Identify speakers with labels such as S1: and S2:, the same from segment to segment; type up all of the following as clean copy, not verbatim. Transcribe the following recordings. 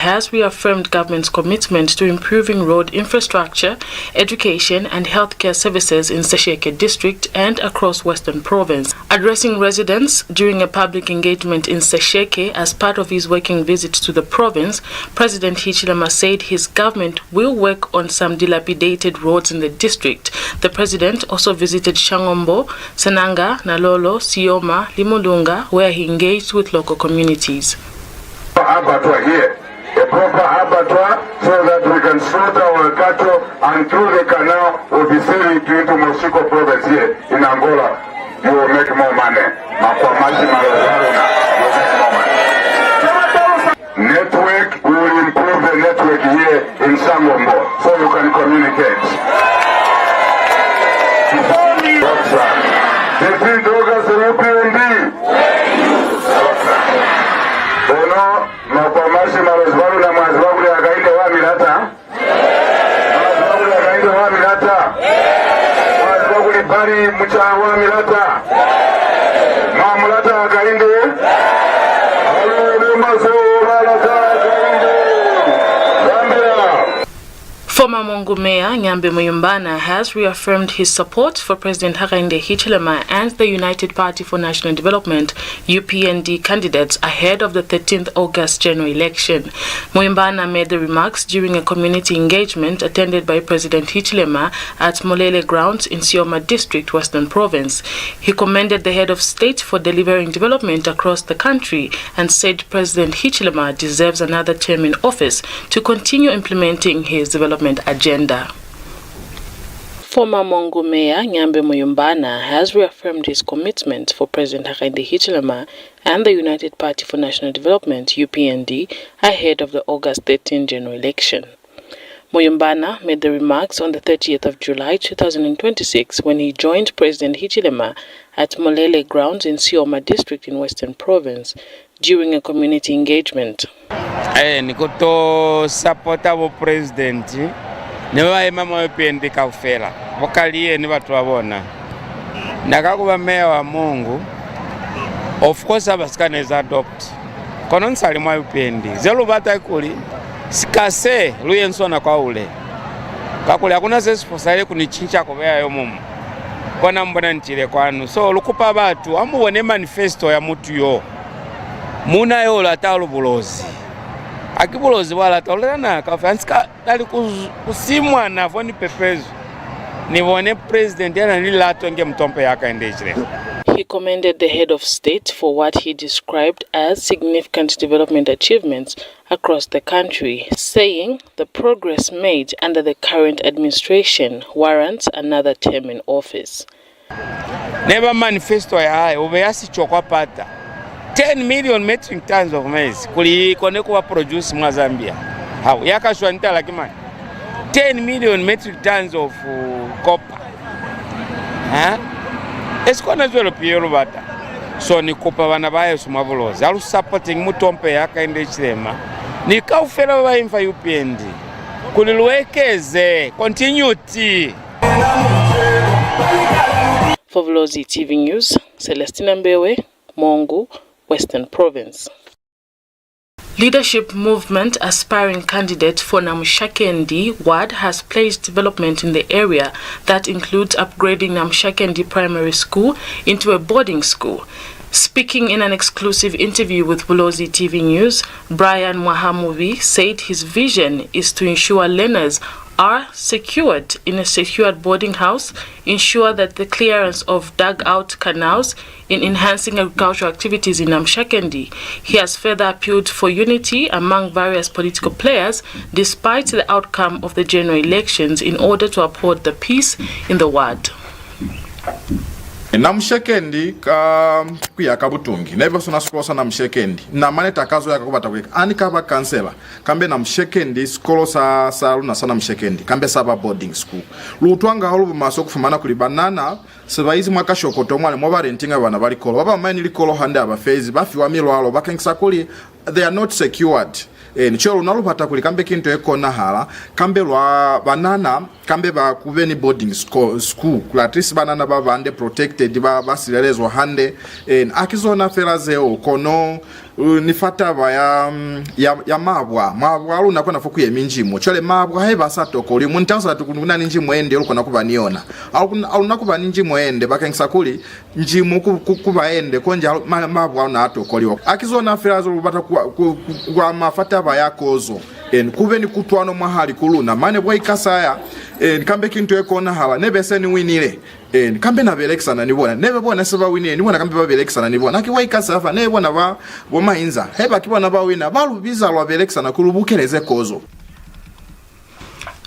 S1: has reaffirmed government's commitment to improving road infrastructure, education and healthcare services in SESHEKE district and across Western Province. Addressing residents during a public engagement in SESHEKE as part of his working visit to the province, President HICHILEMA said his government will work on some dilapidated roads in the district. The president also visited Shangombo, Sananga, Nalolo, Sioma, Limulunga, where he engaged with local communities.
S2: A proper abattoir so that we can slaughter our cattle and through the canal will be sailing into Moshiko province here in Angola. You will make more money. Network, we will improve the network here in Sangombo so you can communicate.
S1: Former Mongu Mayor MUYUMBANA has reaffirmed his support for President HICHILEMA and the United Party for National Development UPND candidates ahead of the 13th August general election. MUYUMBANA made the remarks during a community engagement attended by President HICHILEMA at Molele Grounds in Sioma District, Western Province. He commended the head of state for delivering development across the country and said President HICHILEMA deserves another term in office to continue implementing his development agenda. Former Mongu Mayor MUYUMBANA has reaffirmed his commitment for President HICHILEMA and the United Party for National Development UPND ahead of the August 13 general election. MUYUMBANA made the remarks on the 30th of July 2026 when he joined President HICHILEMA at Molele Grounds in Sioma District in Western Province during a community engagement.
S3: Nikoto supporta wo president newa mama UPND kaufela wakaliye ni watu wabona nakakuba meya wa Mungu of course abasikane adopt kono nsali mwa UPND zelo bata ikuli sikase luyensona kwa ule kakule hakuna sesi posale kunichincha kobeya yo mumu kona mbona ntile kwanu so lukupa batu amubone manifesto ya mutu yo muna yo latalo Bulozi akibulozi wala tolana kafanska dali kusimwa na voni pepezo nibone president yana nilato nge mtompe yakaendejire.
S1: He commended the head of state for what he described as significant development achievements across the country, saying the progress made under the current administration warrants another term in office.
S3: Never manifesto ya ubeyasi chokwa pata 10 million metric tons of maize kulikone kuwa produce mwa Zambia. How yakashwa nitala kimani 10 million metric tons of copper. Esikona zwelo piyelo bata. So ni kupa bana baye sumavulozi. Alu supporting mutompe yakaende chilema. Ni kaufela ba imfa UPND. Kulilwekeze continuity.
S1: For Bulozi TV News, Celestina Mbewe, Mongu, Western Province. Leadership movement aspiring candidate for NAMUSHAKENDE ward has placed development in the area that includes upgrading NAMUSHAKENDE primary school into a boarding school. Speaking in an exclusive interview with Bulozi TV News, Brian Mwahamuvi said his vision is to ensure learners are secured in a secured boarding house, ensure that the clearance of dug-out canals in enhancing agricultural activities in NAMUSHAKENDE. He has further appealed for unity among various political players despite the outcome of the general elections in order to uphold the peace in the ward.
S4: NAMUSHAKENDE kuya kabutungi naivo sona skolosa NAMUSHAKENDE na mane takazo yaka kubata kweka ani kaba kansela kambe NAMUSHAKENDE skolosa saluna sana NAMUSHAKENDE kambe saba boarding school lutwanga holubu maso kufumana kulibanana sebaizi mwaka shokoto mwale mwa rentinga bana bali kolo baba mine likolo hande abafezi bafiwa milwalo bakengisa kuli they are not secured. Nicholo nalupata kuli kambe kinto ekona hala kambe lwa banana kambe ba kuveni boarding school kula atrisi banana baba ande protected ba basilelezwa hande akizona ferazeo kono nifataba ya mabwa aluna kona foku ye minjimo chole mabwa heba satoko li muntansa tukuna ninjimo ende olukona kuba niona aluna kuba ninjimo ende bakengisa kuli njimo kuba ende konja mabwa na atokoliwa akizona firazo lubata kwa mafataba yakozo kube ni kutwano mahali kuluna mane bwa ikasaya kambe kintu ekona hala nebese ni winile kambe na belexana nibona nebe bona seba winile nibona kambe ba belexana nibona akiwa ikasafa nebona ba bomainza heba kibona ba wina balubiza lwa belexana kulubukeleze kozo.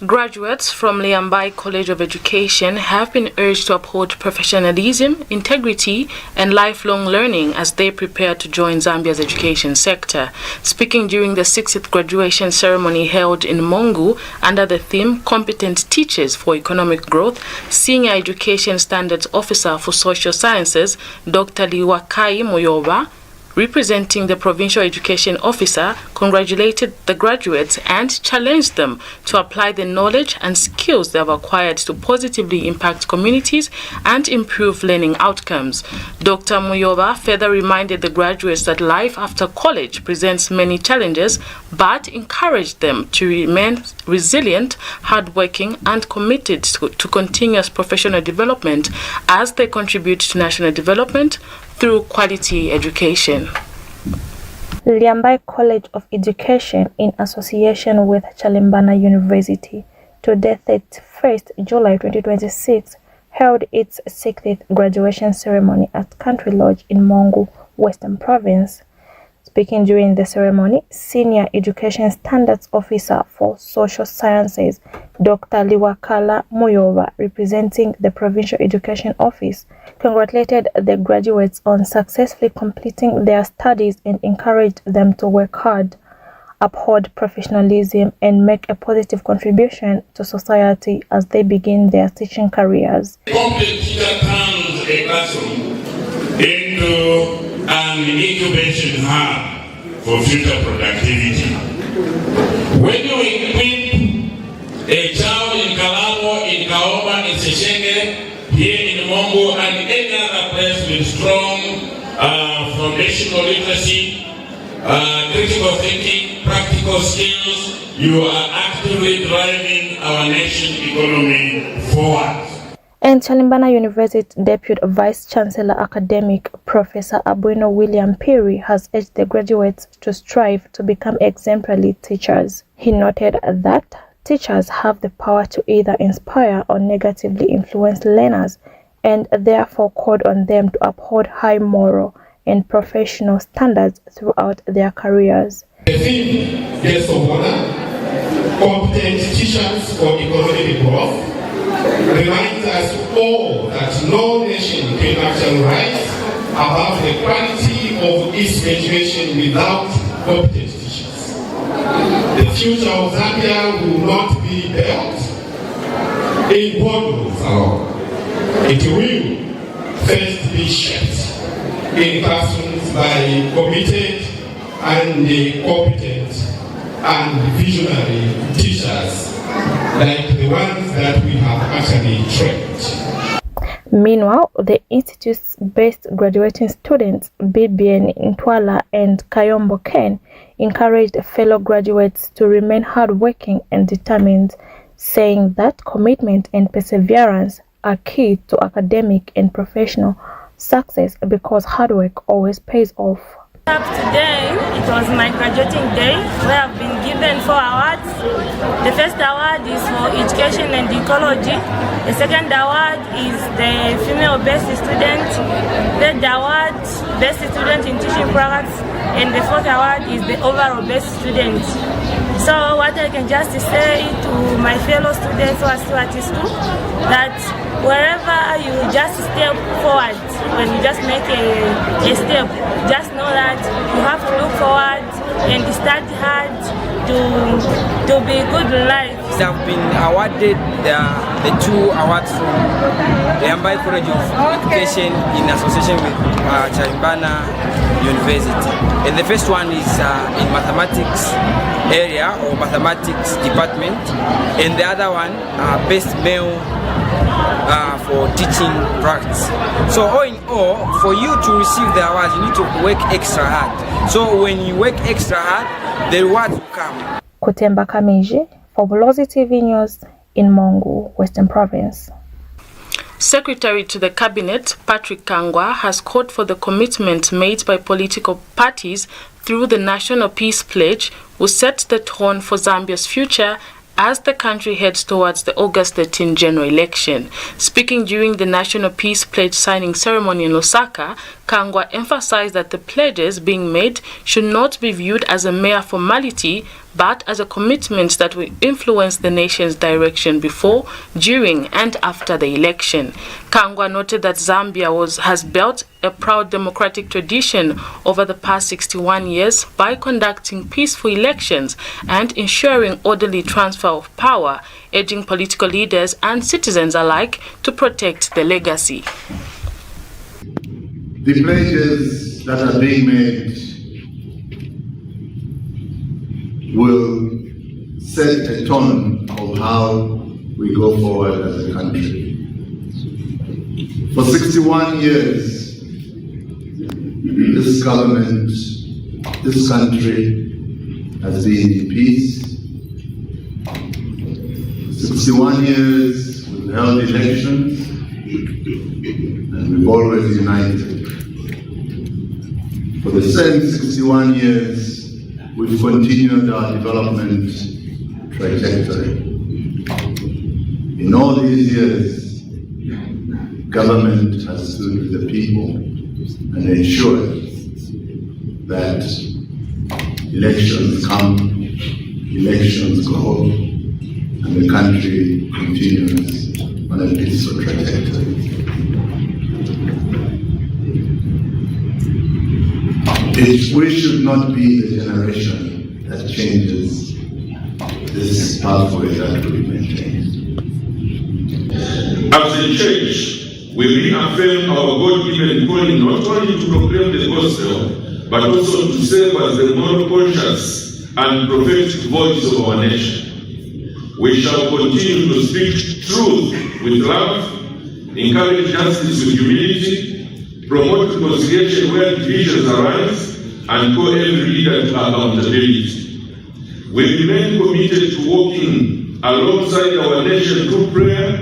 S1: Graduates from Liambai College of Education have been urged to uphold professionalism, integrity, and lifelong learning as they prepare to join Zambia's education sector. Speaking during the 6th graduation ceremony held in Mongu under the theme Competent Teachers for Economic Growth, Senior Education Standards Officer for Social Sciences, Dr. Liwakai Moyoba, representing the Provincial Education Officer, congratulated the graduates and challenged them to apply the knowledge and skills they have acquired to positively impact communities and improve learning outcomes. Dr. Muyoba further reminded the graduates that life after college presents many challenges, but encouraged them to remain resilient, hardworking, and committed to continuous professional development as they contribute to national development through quality education.
S5: Liambai College of Education, in association with HICHILEMA University, today 31st July 2026, held its 6th graduation ceremony at Country Lodge in Mongu, Western Province. Speaking during the ceremony, Senior Education Standards Officer for Social Sciences, Dr. Liwakala Moyoba, representing the Provincial Education Office, congratulated the graduates on successfully completing their studies and encouraged them to work hard, uphold professionalism, and make a positive contribution to society as they begin their teaching careers.
S6: Competent teacher turns a classroom into an incubation hub for future productivity. When you equip a child in Kalabo, in Kaoba, in SESHEKE, here in Mongo, and any other place with strong foundational literacy, critical thinking, practical skills, you are actively driving our nation's economy forward.
S5: And HICHILEMA University Deputy Vice Chancellor Academic Professor Abuino William Piri has urged the graduates to strive to become exemplary teachers. He noted that teachers have the power to either inspire or negatively influence learners, and therefore called on them to uphold high moral and professional standards throughout their careers.
S6: The theme, guest of honor, competent teachers for economic growth, reminds us all that no nation can actually rise above the quality of its education without competent teachers. The future of Zambia will not be built in boardrooms alone. It will first be shaped in classrooms by committed and competent and visionary teachers like the ones that we have actually trained.
S5: Meanwhile, the institute's best graduating students, BBN Ntwala and Kayombo Ken, encouraged fellow graduates to remain hardworking and determined, saying that commitment and perseverance are key to academic and professional success because hard work always pays off.
S7: Today, it was my graduating day where I've been given 4 awards. The first award is for education and ecology. The second award is the female best student. Third award, best student in teaching products. And the fourth award is the overall best student. So what I can just say to my fellow students who are still at school, that wherever you just step forward, when you just make a step, just know that you have to look forward and study hard to be good in life.
S8: They have been awarded the 2 awards from the Liambai College of Education in association with HICHILEMA University. And the first one is in mathematics area or mathematics department, and the other one best male for teaching practice. So all in all, for you to receive the awards, you need to work extra hard. So when you work extra hard, the rewards will come.
S5: Kutemba Kamiji for Bulozi TV News in Mongu, Western Province.
S1: Secretary to the Cabinet, Patrick Kangwa, has called for the commitment made by political parties through the National Peace Pledge will set the tone for Zambia's future as the country heads towards the August 13 general election. Speaking during the National Peace Pledge signing ceremony in Lusaka, Kangwa emphasized that the pledges being made should not be viewed as a mere formality, but as a commitment that will influence the nation's direction before, during, and after the election. Kangwa noted that Zambia has built a proud democratic tradition over the past 61 years by conducting peaceful elections and ensuring orderly transfer of power, urging political leaders and citizens alike to protect the legacy.
S9: The pledges that are being made will set a tone of how we go forward as a country. For 61 years, this government, this country has been in peace. 61 years, we've held elections, and we've always united. For the same 61 years, we've continued our development trajectory. In all these years, government has stood with the people and ensured that elections come, elections go, and the country continues on a peaceful trajectory. We should not be the generation that changes this pathway that we maintain.
S10: As a church, we reaffirm our God-given calling not only to proclaim the gospel, but also to serve as the moral conscious and prophetic voice of our nation. We shall continue to speak truth with love, encourage justice with humility, promote reconciliation where divisions arise, and call every leader to accountability. We remain committed to working alongside our nation through prayer,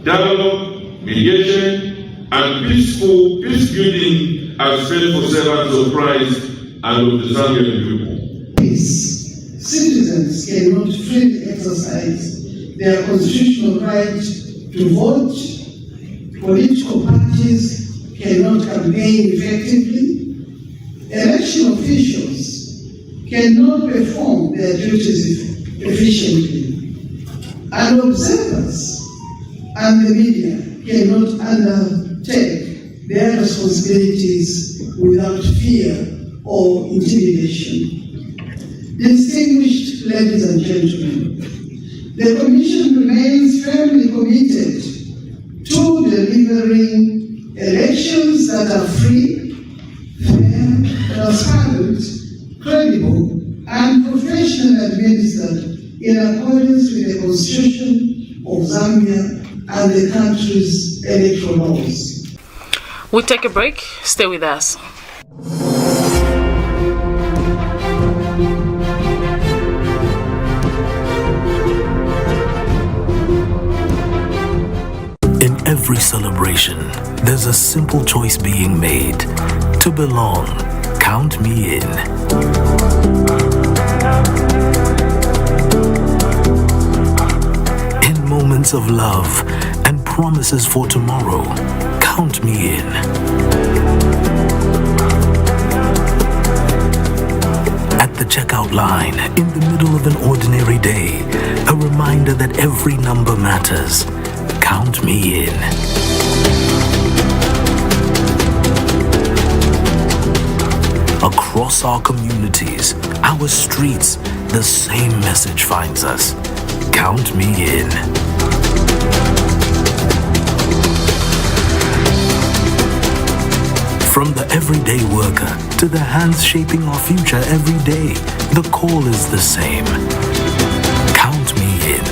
S10: dialogue, mediation, and peaceful peace building as faithful servants of Christ and of the Zambian people.
S11: Citizens cannot freely exercise their constitutional right to vote. Political parties cannot campaign effectively. Election officials cannot perform their duties efficiently. And observers and the media cannot undertake their responsibilities without fear or intimidation. Distinguished ladies and gentlemen, the Commission remains firmly committed to delivering elections that are free, fair, transparent, credible, and professionally administered in accordance with the Constitution of Zambia and the country's electoral laws.
S1: We'll take a break. Stay with us.
S12: In every celebration, there's a simple choice being made. To belong, count me in. In moments of love and promises for tomorrow, count me in. At the checkout line, in the middle of an ordinary day, a reminder that every number matters. Count me in. Across our communities, our streets, the same message finds us. Count me in. From the everyday worker to the hands shaping our future every day, the call is the same. Count me in.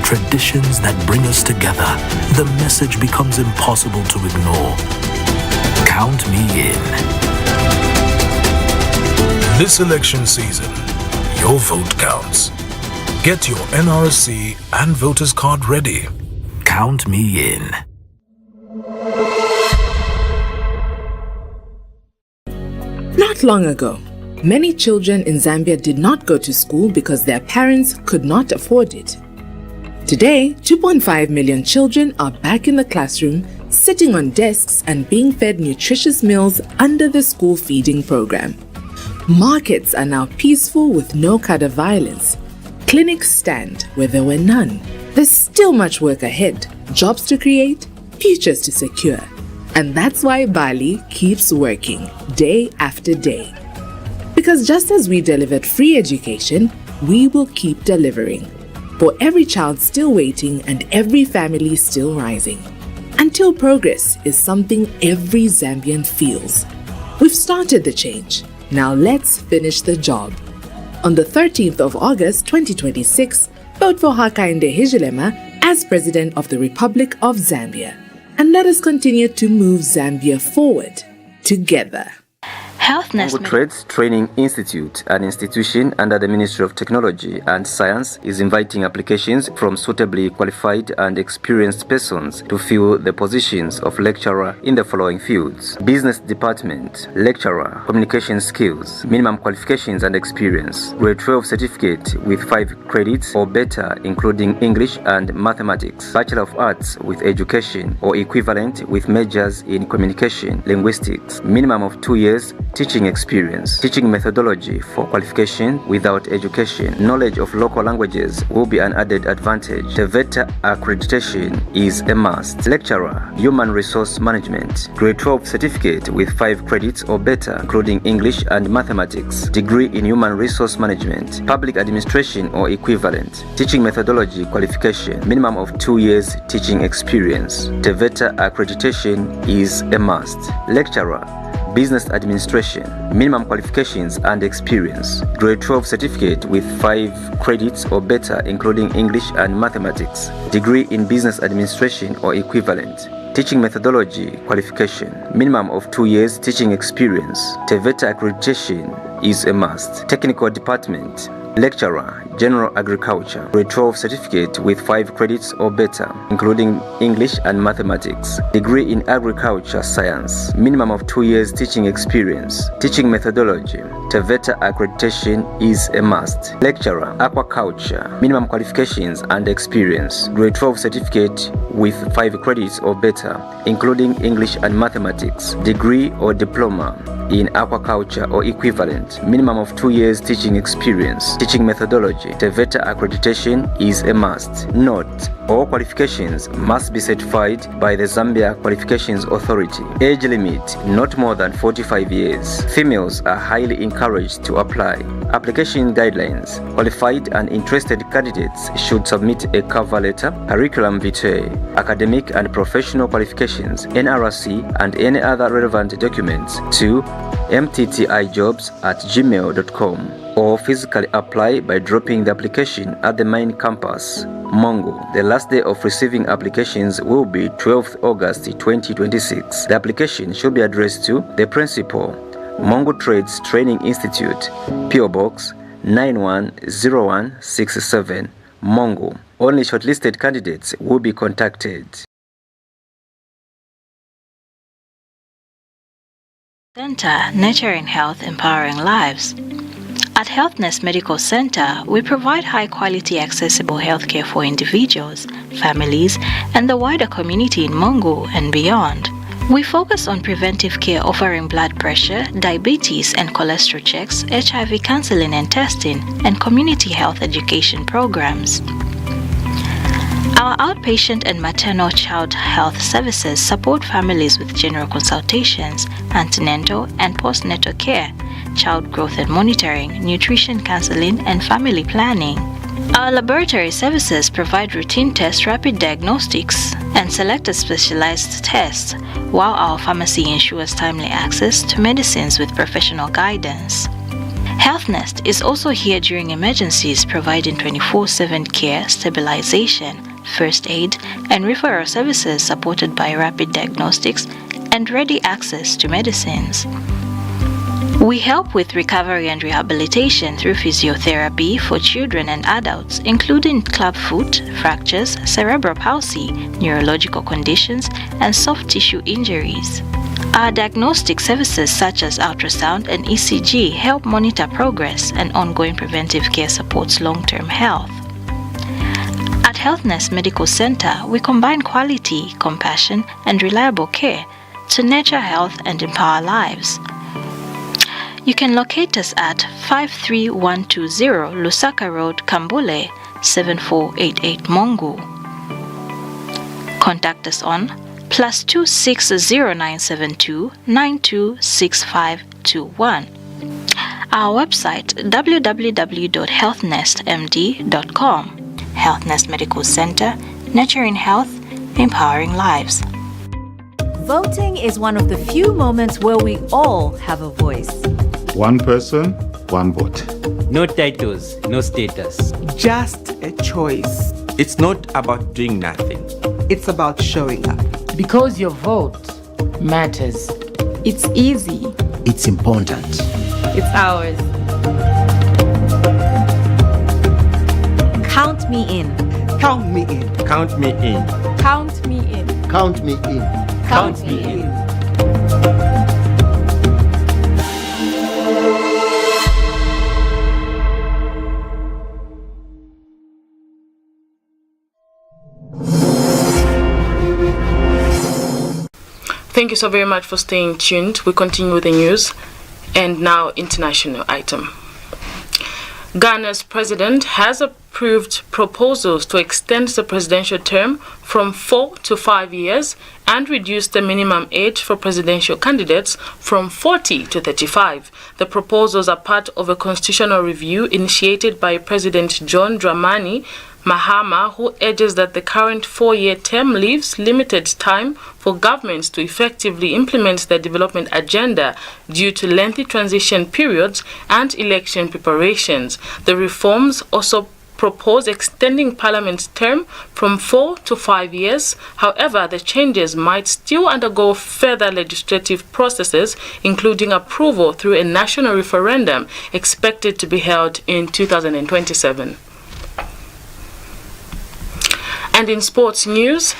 S12: traditions that bring us together, the message becomes impossible to ignore. Count me in.
S13: This election season, your vote counts. Get your NRC and voters card ready.
S12: Count me in.
S14: Not long ago, many children in Zambia did not go to school because their parents could not afford it. Today, 2.5 million children are back in the classroom, sitting on desks and being fed nutritious meals under the school feeding program. Markets are now peaceful with no cadre violence. Clinics stand where there were none. There's still much work ahead, jobs to create, futures to secure. And that's why Bali keeps working day after day. Because just as we delivered free education, we will keep delivering. For every child still waiting and every family still rising. Until progress is something every Zambian feels. We've started the change. Now let's finish the job. On the 13th of August 2026, vote for HICHILEMA HICHILEMA as President of the Republic of Zambia. And let us continue to move Zambia forward together.
S15: Congo Trades Training Institute, an institution under the Ministry of Technology and Science, is inviting applications from suitably qualified and experienced persons to fill the positions of lecturer in the following fields: Business Department, Lecturer, Communication Skills, Minimum Qualifications and Experience, Grade 12 Certificate with 5 credits or better including English and Mathematics, Bachelor of Arts with Education or equivalent with majors in Communication, Linguistics, minimum of 2 years teaching experience, teaching methodology for qualification without education. Knowledge of local languages will be an added advantage. The VETA accreditation is a must. Lecturer, Human Resource Management, Grade 12 Certificate with 5 credits or better, including English and Mathematics, degree in Human Resource Management, Public Administration or equivalent, teaching methodology qualification, minimum of 2 years teaching experience. The VETA accreditation is a must. Lecturer, Business Administration, minimum qualifications and experience, Grade 12 Certificate with 5 credits or better including English and Mathematics, degree in Business Administration or equivalent, teaching methodology qualification, minimum of 2 years teaching experience. TVETA accreditation is a must. Technical Department, Lecturer, General Agriculture, Grade 12 Certificate with 5 credits or better, including English and Mathematics, degree in Agriculture Science, minimum of 2 years teaching experience, teaching methodology. TVETA accreditation is a must. Lecturer, Aquaculture, minimum qualifications and experience, Grade 12 Certificate with 5 credits or better, including English and Mathematics, degree or diploma in aquaculture or equivalent, minimum of 2 years teaching experience, teaching methodology. TVETA accreditation is a must. Note: all qualifications must be certified by the Zambia Qualifications Authority. Age limit not more than 45 years. Females are highly encouraged to apply. Application guidelines: qualified and interested candidates should submit a cover letter, curriculum vitae, academic and professional qualifications, NRC, and any other relevant documents to mttijobs@gmail.com, or physically apply by dropping the application at the main campus, Mongo. The last day of receiving applications will be 12th August 2026. The application should be addressed to the principal, Mongo Trades Training Institute, PO Box 910167, Mongo. Only shortlisted candidates will be contacted.
S16: Center, Nurturing Health, Empowering Lives. At Healthness Medical Center, we provide high-quality, accessible healthcare for individuals, families, and the wider community in Mongo and beyond. We focus on preventive care, offering blood pressure, diabetes and cholesterol checks, HIV counseling and testing, and community health education programs. Our outpatient and maternal child health services support families with general consultations, antenatal and postnatal care, child growth and monitoring, nutrition counseling, and family planning. Our laboratory services provide routine tests, rapid diagnostics, and selected specialized tests, while our pharmacy ensures timely access to medicines with professional guidance. HealthNest is also here during emergencies, providing 24/7 care, stabilization, first aid, and referral services supported by rapid diagnostics and ready access to medicines. We help with recovery and rehabilitation through physiotherapy for children and adults, including clubfoot, fractures, cerebral palsy, neurological conditions, and soft tissue injuries. Our diagnostic services such as ultrasound and ECG help monitor progress, and ongoing preventive care supports long-term health. At HealthNest Medical Center, we combine quality, compassion, and reliable care to nurture health and empower lives. You can locate us at 53120 Lusaka Road, Kambule, 7488 Mongu. Contact us on +260 926521. Our website www.healthnestmd.com. HealthNest Medical Center, nurturing health, empowering lives.
S17: Voting is one of the few moments where we all have a voice.
S18: One person, one vote.
S19: No titles, no status.
S20: Just a choice.
S21: It's not about doing nothing.
S20: It's about showing up.
S22: Because your vote matters.
S20: It's easy.
S23: It's important.
S17: It's ours. Count me in.
S20: Count me in.
S21: Count me in.
S17: Count me in.
S23: Count me in.
S17: Count me in.
S1: Thank you so very much for staying tuned. We continue with the news. And now, international item. Ghana's president has approved proposals to extend the presidential term from 4 to 5 years and reduce the minimum age for presidential candidates from 40 to 35. The proposals are part of a constitutional review initiated by President John Dramani Mahama, who urges that the current 4-year term leaves limited time for governments to effectively implement their development agenda due to lengthy transition periods and election preparations. The reforms also propose extending Parliament's term from 4 to 5 years. However, the changes might still undergo further legislative processes, including approval through a national referendum expected to be held in 2027. And in sports news,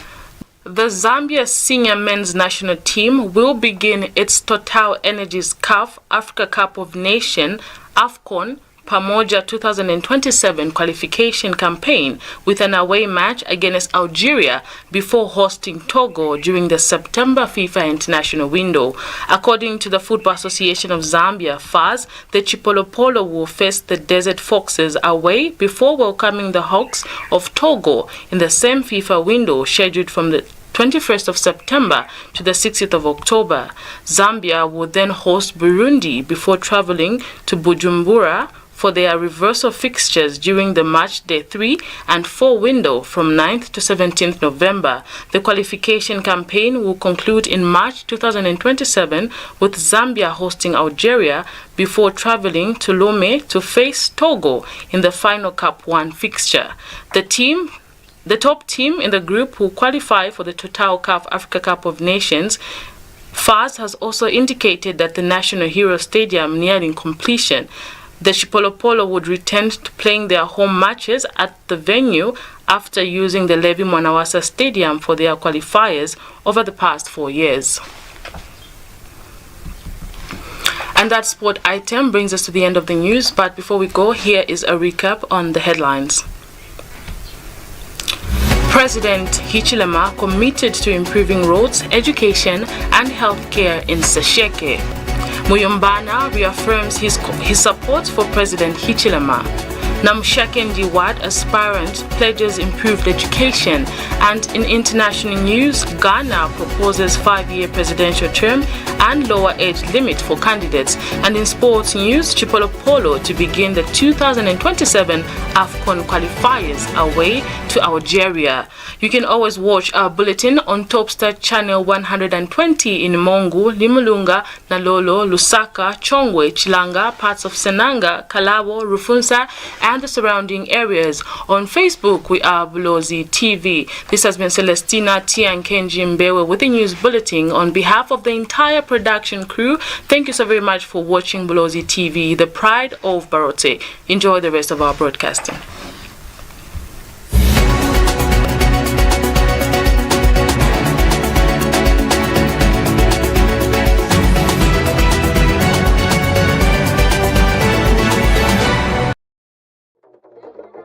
S1: the Zambia senior men's national team will begin its Total Energies CAF Africa Cup of Nations AFCON Pamoja 2027 qualification campaign with an away match against Algeria before hosting Togo during the September FIFA international window. According to the Football Association of Zambia, FAZ, the CHIPOLOPOLO will face the Desert Foxes away before welcoming the Hawks of Togo in the same FIFA window scheduled from the 21st of September to the 60th of October. Zambia will then host Burundi before traveling to Bujumbura for their reversal fixtures during the match day 3 and 4 window from 9th to 17th November. The qualification campaign will conclude in March 2027 with Zambia hosting Algeria before traveling to Lomé to face Togo in the final Cup 1 fixture. The top team in the group will qualify for the Total CAF Africa Cup of Nations. FAZ has also indicated that the National Hero Stadium nearing completion. The CHIPOLOPOLO would return to playing their home matches at the venue after using the Levi Mwanawasa Stadium for their qualifiers over the past 4 years. And that sport item brings us to the end of the news, but before we go, here is a recap on the headlines. President HICHILEMA committed to improving roads, education and healthcare in SESHEKE. MUYUMBANA reaffirms his support for President HICHILEMA. NAMUSHAKENDE ward aspirant pledges improved education. And in international news, Ghana proposes 5-year presidential term and lower age limit for candidates. And in sports news, CHIPOLOPOLO to begin the 2027 AFCON qualifiers away to Algeria. You can always watch our bulletin on TopStar channel 120 in Mongu, Limulunga, Nalolo, Lusaka, Chongwe, Chilanga, parts of Senanga, Kalabo, Rufunsa, and the surrounding areas. On Facebook, we are Bulozi TV. This has been Celestina Tiankenji Mbewe with the news bulletin. On behalf of the entire production crew, thank you so very much for watching Bulozi TV, the pride of Barote. Enjoy the rest of our broadcasting.